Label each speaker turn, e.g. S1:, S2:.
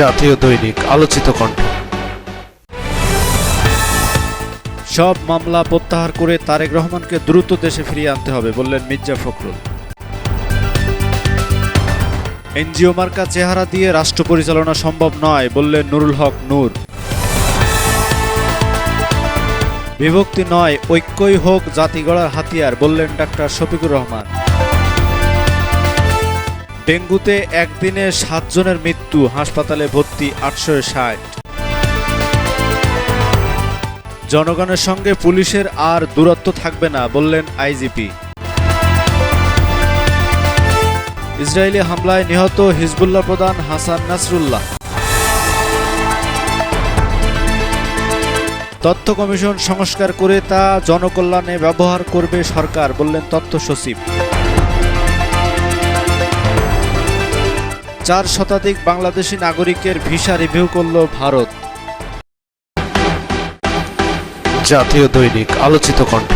S1: জাতীয় দৈনিক আলোচিত কণ্ঠ। সব মামলা প্রত্যাহার করে তারেক রহমানকে দ্রুত দেশে ফিরিয়ে আনতে হবে বললেন মির্জা ফখরুল। এনজিও মার্কা চেহারা দিয়ে রাষ্ট্র পরিচালনা সম্ভব নয় বললেন নুরুল হক নূর। বিভক্তি নয়, ঐক্যই হোক জাতি গড়ার হাতিয়ার বললেন ডাক্তার শফিকুর রহমান। ডেঙ্গুতে একদিনে 7 জনের মৃত্যু, হাসপাতালে ভর্তি 860। জনগণের সঙ্গে পুলিশের আর দূরত্ব থাকবে না বললেন আইজিপি। ইসরায়েলি হামলায় নিহত হিজবুল্লাহ প্রধান হাসান নাসরুল্লাহ। তথ্য কমিশন সংস্কার করে তা জনকল্যাণে ব্যবহার করবে সরকার বললেন তথ্য সচিব। 4 শতাধিক বাংলাদেশি নাগরিকের ভিসা রিভিউ করল ভারত। জাতীয় দৈনিক আলোচিত কণ্ঠ।